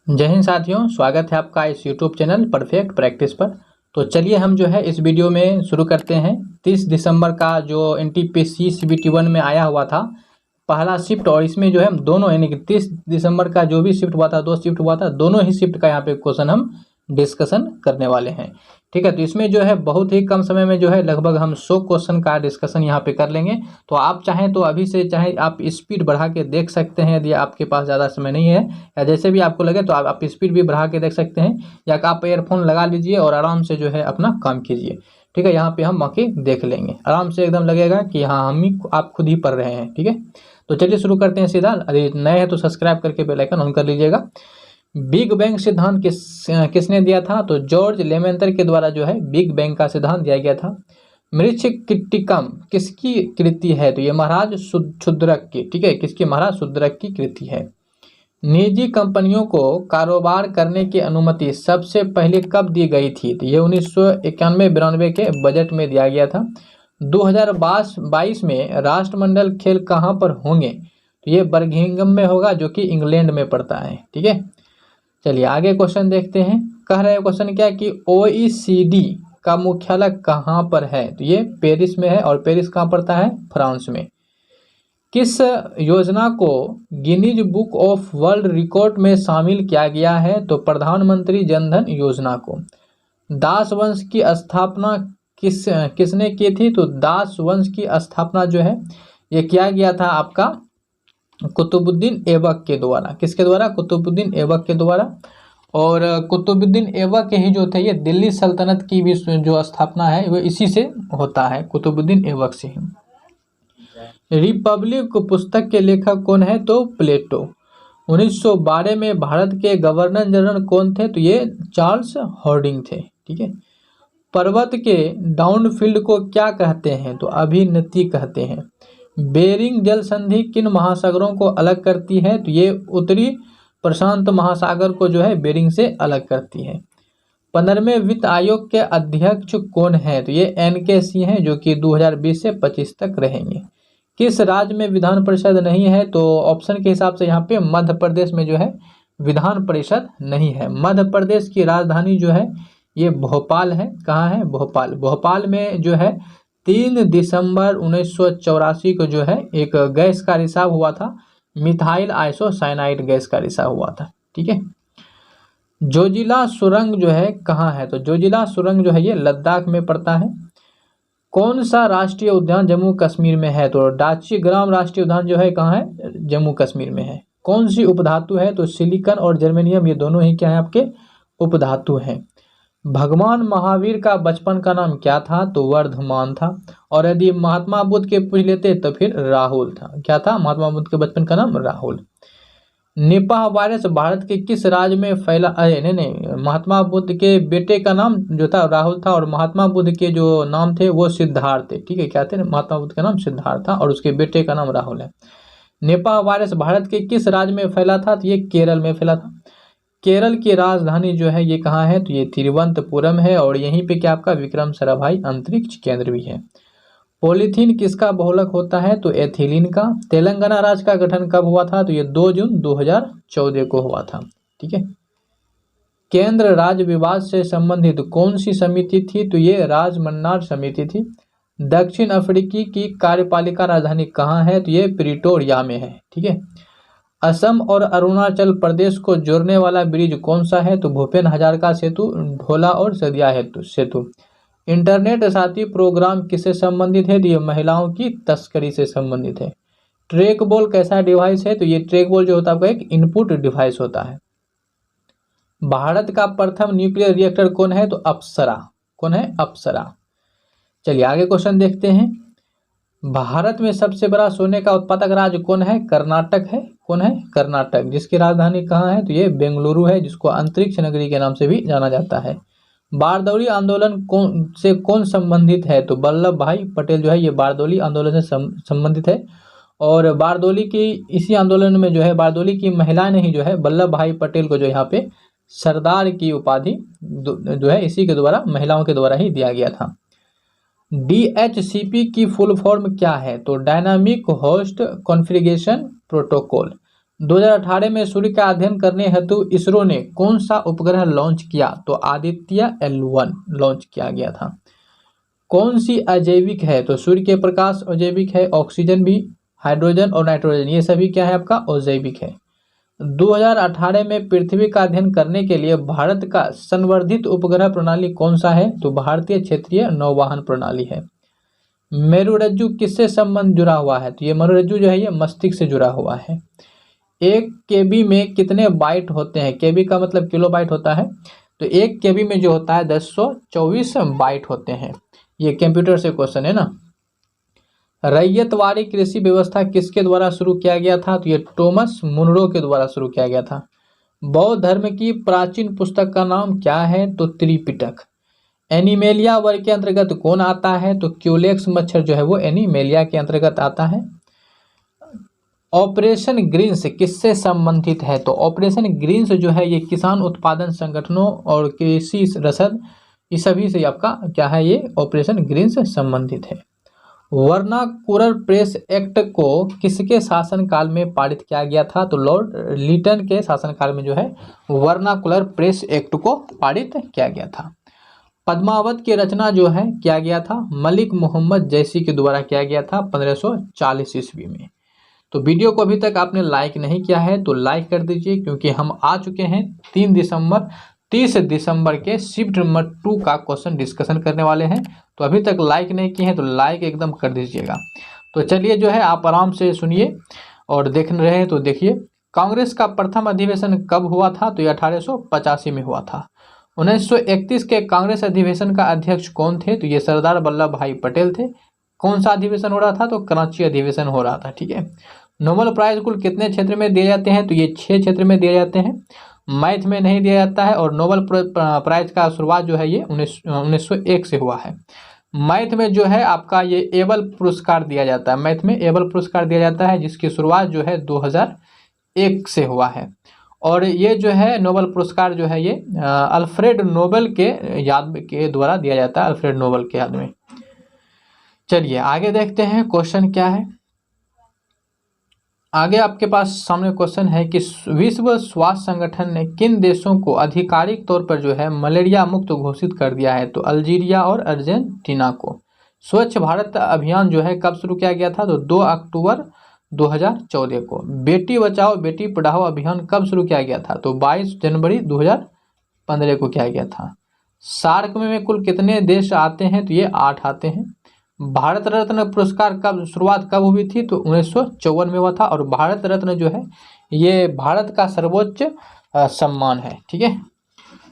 जय हिंद साथियों, स्वागत है आपका इस यूट्यूब चैनल परफेक्ट प्रैक्टिस पर। तो चलिए हम जो है इस वीडियो में शुरू करते हैं। 30 दिसंबर का जो एनटीपीसी सीबीटी 1 में आया हुआ था पहला शिफ्ट, और इसमें जो है हम दोनों यानी कि 30 दिसंबर का जो भी शिफ्ट हुआ था, 2 शिफ्ट हुआ था, दोनों ही शिफ्ट का यहाँ पे क्वेश्चन हम डिस्कशन करने वाले हैं। ठीक है, तो इसमें जो है बहुत ही कम समय में जो है लगभग हम 100 क्वेश्चन का डिस्कशन यहाँ पे कर लेंगे। तो आप चाहें तो अभी से चाहे आप स्पीड बढ़ा के देख सकते हैं, यदि आपके पास ज़्यादा समय नहीं है या जैसे भी आपको लगे तो आप स्पीड भी बढ़ा के देख सकते हैं, या आप एयरफोन लगा लीजिए और आराम से जो है अपना काम कीजिए। ठीक है, यहाँ पे हम बाकी देख लेंगे आराम से, एकदम लगेगा कि हाँ हम ही आप खुद ही पढ़ रहे हैं। ठीक है, तो चलिए शुरू करते हैं सीधा। अरे नए हैं तो सब्सक्राइब करके बेल आइकन ऑन कर लीजिएगा। बिग बैंग सिद्धांत किसने दिया था? तो जॉर्ज लेमेंतर के द्वारा जो है बिग बैंग का सिद्धांत दिया गया था। मृच्छकटिकम किसकी कृति है? तो ये महाराज शूद्रक की। ठीक है, किसकी? महाराज शूद्रक की कृति है। निजी कंपनियों को कारोबार करने की अनुमति सबसे पहले कब दी गई थी? तो ये 1991-92 के बजट में दिया गया था। 2022 में राष्ट्रमंडल खेल कहाँ पर होंगे? तो ये बर्मिंघम में होगा, जो कि इंग्लैंड में पड़ता है। ठीक है, चलिए आगे क्वेश्चन देखते हैं। कह रहे हैं क्वेश्चन क्या कि OECD का मुख्यालय कहाँ पर है? तो ये पेरिस में है, और पेरिस कहाँ पड़ता है? फ्रांस में। किस योजना को Guinness book of world record में शामिल किया गया है? तो प्रधानमंत्री जनधन योजना को। दास वंश की स्थापना किसने की थी? तो दास वंश की स्थापना जो है ये किया गया था आपका कुतुबुद्दीन ऐबक के द्वारा। किसके द्वारा? कुतुबुद्दीन ऐबक के द्वारा। और कुतुबुद्दीन ऐबक ही जो थे, ये दिल्ली सल्तनत की भी जो स्थापना है वो इसी से होता है, कुतुबुद्दीन ऐबक से ही। रिपब्लिक पुस्तक के लेखक कौन है? तो प्लेटो। 1912 में भारत के गवर्नर जनरल कौन थे? तो ये चार्ल्स हार्डिंग थे। ठीक है, पर्वत के डाउनफील्ड को क्या कहते हैं? तो अभिनति कहते हैं। बेरिंग जल संधि किन महासागरों को अलग करती है? तो ये उत्तरी प्रशांत महासागर को जो है बेरिंग से अलग करती है। 15वें वित्त आयोग के अध्यक्ष कौन है? तो ये NK सिंह हैं, जो कि 2020 से 25 तक रहेंगे। किस राज्य में विधान परिषद नहीं है? तो ऑप्शन के हिसाब से यहाँ पे मध्य प्रदेश में जो है विधान परिषद नहीं है। मध्य प्रदेश की राजधानी जो है ये भोपाल है। कहाँ है? भोपाल। भोपाल में जो है 3 दिसंबर 1984 को जो है एक गैस का रिसाव हुआ था, मिथाइल आइसोसाइनाइड गैस का रिसाव हुआ था। ठीक है, जोजिला सुरंग जो है कहाँ है? तो जोजिला सुरंग जो है ये लद्दाख में पड़ता है। कौन सा राष्ट्रीय उद्यान जम्मू कश्मीर में है? तो डाचीग्राम राष्ट्रीय उद्यान जो है कहाँ है? जम्मू कश्मीर में है। कौन सी उपधातु है? तो सिलिकॉन और जर्मेनियम, ये दोनों ही क्या है आपके? उपधातु हैं। भगवान महावीर का बचपन का नाम क्या था? तो वर्धमान था। और यदि महात्मा बुद्ध के पूछ लेते तो फिर राहुल था। क्या था महात्मा बुद्ध के बचपन का नाम? राहुल। निपाह वायरस भारत के किस राज्य में फैला? अरे नहीं, महात्मा बुद्ध के बेटे का नाम जो था राहुल था, और महात्मा बुद्ध के जो नाम थे वो सिद्धार्थ थे। ठीक है, क्या थे? महात्मा बुद्ध का नाम सिद्धार्थ था और उसके बेटे का नाम राहुल है। निपाह वायरस भारत के किस राज्य में फैला था? तो ये केरल में फैला था। केरल की राजधानी जो है ये कहाँ है? तो ये तिरुवनंतपुरम है, और यहीं पे क्या आपका विक्रम साराभाई अंतरिक्ष केंद्र भी है। पॉलीथीन किसका बहुलक होता है? तो एथिलीन का। तेलंगाना राज्य का गठन कब हुआ था? तो ये 2 जून 2014 को हुआ था। ठीक है, केंद्र राज्य विवाद से संबंधित कौन सी समिति थी? तो ये राजमन्नार समिति थी। दक्षिण अफ्रीकी की कार्यपालिका राजधानी कहाँ है? तो ये प्रिटोरिया में है। ठीक है, असम और अरुणाचल प्रदेश को जोड़ने वाला ब्रिज कौन सा है? तो भूपेन हजारिका सेतु, ढोला और सदिया सेतु। इंटरनेट साथी प्रोग्राम किससे संबंधित है? तो ये महिलाओं की तस्करी से संबंधित है। ट्रैक बॉल कैसा डिवाइस है? तो ये ट्रैक बॉल जो होता है एक इनपुट डिवाइस होता है। भारत का प्रथम न्यूक्लियर रिएक्टर कौन है? तो अप्सरा। कौन है? अप्सरा। चलिए आगे क्वेश्चन देखते हैं। भारत में सबसे बड़ा सोने का उत्पादक राज्य कौन है? कर्नाटक है। कौन है? कर्नाटक। जिसकी राजधानी कहाँ है? तो ये बेंगलुरु है, जिसको अंतरिक्ष नगरी के नाम से भी जाना जाता है। बारदौली आंदोलन कौन संबंधित है? तो वल्लभ भाई पटेल जो है ये बारदौली आंदोलन से संबंधित है। और बारदौली की इसी आंदोलन में जो है बारदौली की महिलाएं ने ही जो है वल्लभ भाई पटेल को जो यहाँ पे सरदार की उपाधि जो है इसी के द्वारा, महिलाओं के द्वारा ही दिया गया था। DHCP की फुल फॉर्म क्या है? तो डायनामिक होस्ट कॉन्फ़िगरेशन प्रोटोकॉल। 2018 में सूर्य का अध्ययन करने हेतु इसरो ने कौन सा उपग्रह लॉन्च किया? तो आदित्य L1 लॉन्च किया गया था। कौन सी अजैविक है? तो सूर्य के प्रकाश अजैविक है, ऑक्सीजन भी, हाइड्रोजन और नाइट्रोजन ये सभी क्या है आपका अजैविक है। 2018 में पृथ्वी का अध्ययन करने के लिए भारत का संवर्धित उपग्रह प्रणाली कौन सा है? तो भारतीय क्षेत्रीय नौवहन प्रणाली है। मेरुरज्जु किससे संबंध जुड़ा हुआ है? तो ये मेरुरज्जु जो है ये मस्तिष्क से जुड़ा हुआ है। 1 केबी में कितने बाइट होते हैं? केबी का मतलब किलो बाइट होता है, तो 1 केबी में जो होता है 1024 बाइट होते हैं। ये कंप्यूटर से क्वेश्चन है ना। रैयतवाड़ी कृषि व्यवस्था किसके द्वारा शुरू किया गया था? तो ये टॉमस मुनरो के द्वारा शुरू किया गया था। बौद्ध धर्म की प्राचीन पुस्तक का नाम क्या है? तो त्रिपिटक। एनिमेलिया वर्ग के अंतर्गत कौन आता है? तो क्यूलेक्स मच्छर जो है वो एनिमेलिया के अंतर्गत आता है। ऑपरेशन ग्रीन्स किससे संबंधित है? तो ऑपरेशन ग्रीन्स जो है ये किसान उत्पादन संगठनों और कृषि रसद इस सभी से आपका क्या है, ये ऑपरेशन ग्रीन्स संबंधित है। वर्नाकुलर प्रेस एक्ट को किसके शासनकाल में पारित किया गया था? तो लॉर्ड लिटन के शासनकाल में जो है वर्नाकुलर प्रेस एक्ट को पारित किया गया था। पद्मावत की रचना जो है किया गया था मलिक मोहम्मद जैसी के द्वारा किया गया था 1540 ईस्वी में। तो वीडियो को अभी तक आपने लाइक नहीं किया है तो लाइक कर दीजिए, क्योंकि हम आ चुके हैं 30 दिसंबर के शिफ्ट नंबर 2 का क्वेश्चन डिस्कशन करने वाले हैं। तो अभी तक लाइक नहीं किए हैं तो लाइक एकदम कर दीजिएगा। तो चलिए जो है आप आराम से सुनिए और देख रहे हैं तो देखिए। कांग्रेस का प्रथम अधिवेशन कब हुआ था? तो ये 1885 में हुआ था। 1931 के कांग्रेस अधिवेशन का अध्यक्ष कौन थे? तो ये सरदार वल्लभ भाई पटेल थे। कौन सा अधिवेशन हो रहा था? तो कराची अधिवेशन हो रहा था। ठीक है। नोबेल प्राइज कुल कितने क्षेत्र में दिए जाते हैं? तो ये 6 क्षेत्र में दिए जाते हैं। मैथ में नहीं दिया जाता है। और नोबेल प्राइज का शुरुआत जो है ये 1901 से हुआ है। मैथ में जो है आपका ये एबल पुरस्कार दिया जाता है। मैथ में एबल पुरस्कार दिया जाता है जिसकी शुरुआत जो है 2001 से हुआ है। और ये जो है नोबेल पुरस्कार जो है ये अल्फ्रेड नोबेल के याद के द्वारा दिया जाता है, अल्फ्रेड नोबेल के याद में। चलिए आगे देखते हैं क्वेश्चन क्या है। आगे आपके पास सामने क्वेश्चन है कि विश्व स्वास्थ्य संगठन ने किन देशों को आधिकारिक तौर पर जो है मलेरिया मुक्त घोषित कर दिया है? तो अल्जीरिया और अर्जेंटीना को। स्वच्छ भारत अभियान जो है कब शुरू किया गया था? तो 2 अक्टूबर 2014 को। बेटी बचाओ बेटी पढ़ाओ अभियान कब शुरू किया गया था? तो 22 जनवरी 2015 को किया गया था। सार्क में कुल कितने देश आते हैं? तो ये 8 आते हैं। भारत रत्न पुरस्कार कब शुरुआत कब हुई थी? तो 1954 में हुआ था। और भारत रत्न जो है ये भारत का सर्वोच्च सम्मान है। ठीक है।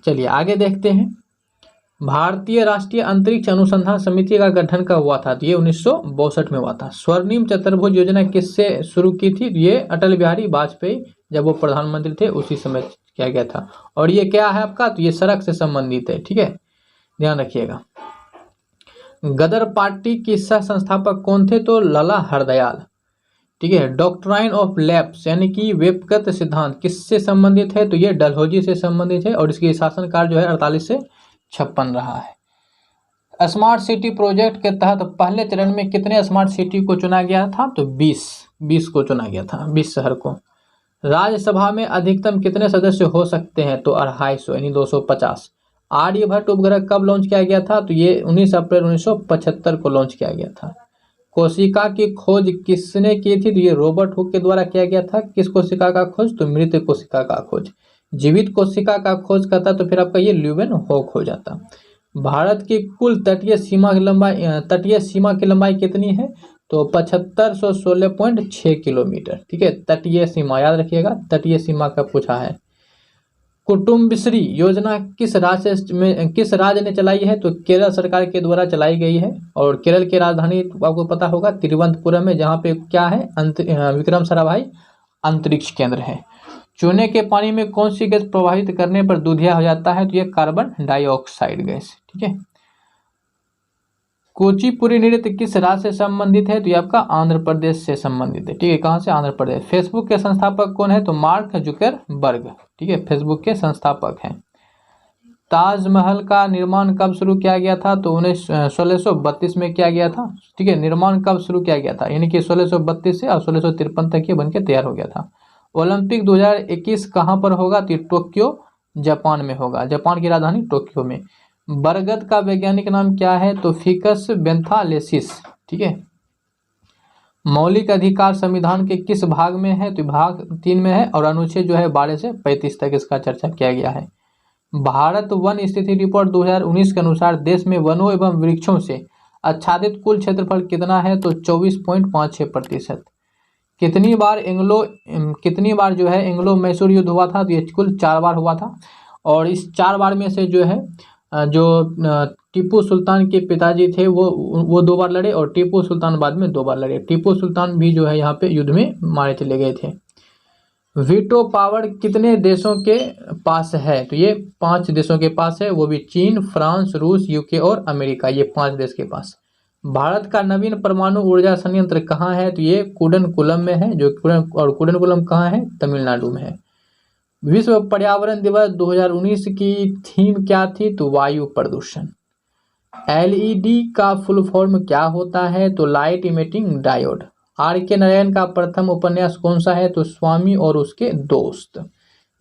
चलिए आगे देखते हैं। भारतीय राष्ट्रीय अंतरिक्ष अनुसंधान समिति का गठन कब हुआ था? तो ये 1962 में हुआ था। स्वर्णिम चतुर्भुज योजना किससे शुरू की थी? ये अटल बिहारी वाजपेयी जब वो प्रधानमंत्री थे उसी समय किया गया था। और ये क्या है आपका? तो ये सड़क से संबंधित है। ठीक है, ध्यान रखिएगा। गदर पार्टी के सह संस्थापक कौन थे? तो लाला हरदयाल। ठीक है। डॉक्ट्राइन ऑफ लैप्स यानी कि वेबगत सिद्धांत किससे संबंधित है? तो ये डलहौजी से संबंधित है। और इसकी शासनकाल जो है 48 से 56 रहा है। स्मार्ट सिटी प्रोजेक्ट के तहत पहले चरण में कितने स्मार्ट सिटी को चुना गया था? तो 20 को चुना गया था, 20 शहर को। राज्यसभा में अधिकतम कितने सदस्य हो सकते हैं? तो 250 यानी 250। आर्यभट्ट उपग्रह कब लॉन्च किया गया था? तो ये 19 अप्रैल 1975 को लॉन्च किया गया था। कोशिका की खोज किसने की थी? तो ये रॉबर्ट हुक के द्वारा किया गया था। किस कोशिका का खोज? तो मृत कोशिका का खोज। जीवित कोशिका का खोज करता तो फिर आपका ये ल्यूवेन हॉक हो जाता। भारत की कुल तटीय सीमा की लंबाई कितनी है? तो 7516.6 किलोमीटर। ठीक है, तटीय सीमा याद रखिएगा, तटीय सीमा का पूछा है। कुटुम्बश्री योजना किस राज्य ने चलाई है? तो केरल सरकार के द्वारा चलाई गई है। और केरल की राजधानी आपको पता होगा तिरुवनंतपुरम है, जहाँ पे क्या है विक्रम साराभाई अंतरिक्ष केंद्र है। चूने के पानी में कौन सी गैस प्रवाहित करने पर दूधिया हो जाता है? तो ये कार्बन डाइऑक्साइड गैस। ठीक है। कुचिपुड़ी नृत्य किस राज्य से संबंधित है? तो ये आपका आंध्र प्रदेश से संबंधित है। ठीक है, कहाँ से? आंध्र प्रदेश। फेसबुक के संस्थापक कौन है? तो मार्क जुकरबर्ग। ठीक है, फेसबुक के संस्थापक हैं। ताजमहल का निर्माण कब शुरू किया गया था? तो 1632 में किया गया था। ठीक है, निर्माण कब शुरू किया गया था? यानी कि 1632 से और 1653 तक ये बनके तैयार हो गया था। ओलंपिक 2021 कहाँ पर होगा? तो टोक्यो जापान में होगा, जापान की राजधानी टोक्यो में। बरगद का वैज्ञानिक नाम क्या है? तो फिकस बेंथालेसिस। ठीक है। मौलिक अधिकार संविधान के किस भाग में है? तो भाग 3 में है और अनुच्छेद जो है 12 से 35 तक इसका चर्चा किया गया है। भारत वन स्थिति रिपोर्ट 2019 के अनुसार देश में वनों एवं वृक्षों से आच्छादित कुल क्षेत्रफल कितना है? तो 24.56%। कितनी बार जो है एंग्लो मैसूर युद्ध हुआ था? तो ये कुल 4 बार हुआ था। और इस 4 बार में से जो है टीपू सुल्तान के पिताजी थे वो 2 बार लड़े और टीपू सुल्तान बाद में 2 बार लड़े। टीपू सुल्तान भी जो है यहाँ पे युद्ध में मारे चले गए थे। वीटो पावर कितने देशों के पास है? तो ये 5 देशों के पास है, वो भी चीन, फ्रांस, रूस, यूके और अमेरिका, ये 5 देश के पास। भारत का नवीन परमाणु ऊर्जा संयंत्र कहाँ है? तो ये कुडनकुलम में है, जो कुडनकुलम कहाँ है? तमिलनाडु में है। विश्व पर्यावरण दिवस 2019 की थीम क्या थी? तो वायु प्रदूषण। एलईडी का फुल फॉर्म क्या होता है? तो light emitting diode. R K. Narayan का प्रथम उपन्यास कौन सा है? तो स्वामी और उसके दोस्त।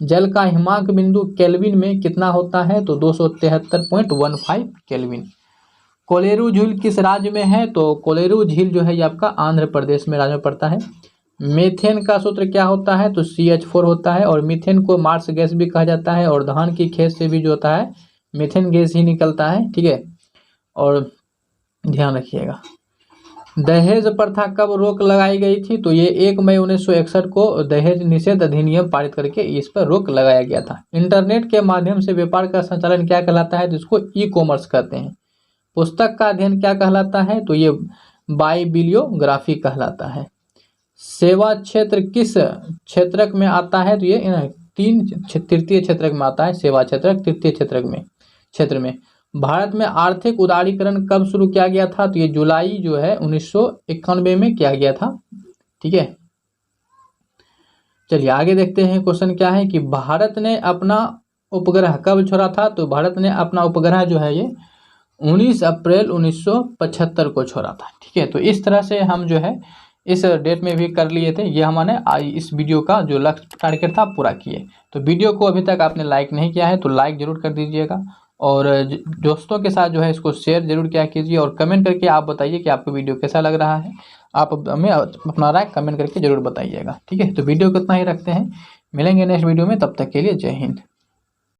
जल का हिमांक बिंदु केल्विन में कितना होता है? तो 273.15 केल्विन। कोलेरू झील किस राज्य में है? तो कोलेरू झील जो है ये आपका आंध्र प्रदेश में राज्य में पड़ता है। मीथेन का सूत्र क्या होता है? तो CH4 होता है और मीथेन को मार्स गैस भी कहा जाता है और धान की खेत से भी जो होता है मीथेन गैस ही निकलता है। ठीक है, और ध्यान रखिएगा। दहेज प्रथा कब रोक लगाई गई थी? तो ये 1 मई 1961 को दहेज निषेध अधिनियम पारित करके इस पर रोक लगाया गया था। इंटरनेट के माध्यम से व्यापार का संचालन क्या कहलाता है? तो इसको ई-कॉमर्स कहते हैं। पुस्तक का अध्ययन क्या कहलाता है? तो ये बाइबिलियोग्राफी कहलाता है। सेवा क्षेत्र किस क्षेत्रक में आता है? तो ये 3 तृतीय क्षेत्रक में आता है। सेवा क्षेत्रक तृतीय क्षेत्र में। भारत में आर्थिक उदारीकरण कब शुरू किया गया था? तो ये जुलाई जो है 1991 में किया गया था। ठीक है, चलिए आगे देखते हैं। क्वेश्चन क्या है कि भारत ने अपना उपग्रह कब छोड़ा था? तो भारत ने अपना उपग्रह जो है ये 19 अप्रैल 1975 को छोड़ा था। ठीक है, तो इस तरह से हम जो है इस डेट में भी कर लिए थे। ये हमने इस वीडियो का जो लक्ष्य टारगेट था पूरा किए। तो वीडियो को अभी तक आपने लाइक नहीं किया है तो लाइक जरूर कर दीजिएगा और दोस्तों के साथ जो है इसको शेयर जरूर किया कीजिए और कमेंट करके आप बताइए कि आपको वीडियो कैसा लग रहा है। आप हमें अपना राय कमेंट करके जरूर बताइएगा। ठीक है, तो वीडियो को इतना ही रखते हैं, मिलेंगे नेक्स्ट वीडियो में, तब तक के लिए जय हिंद।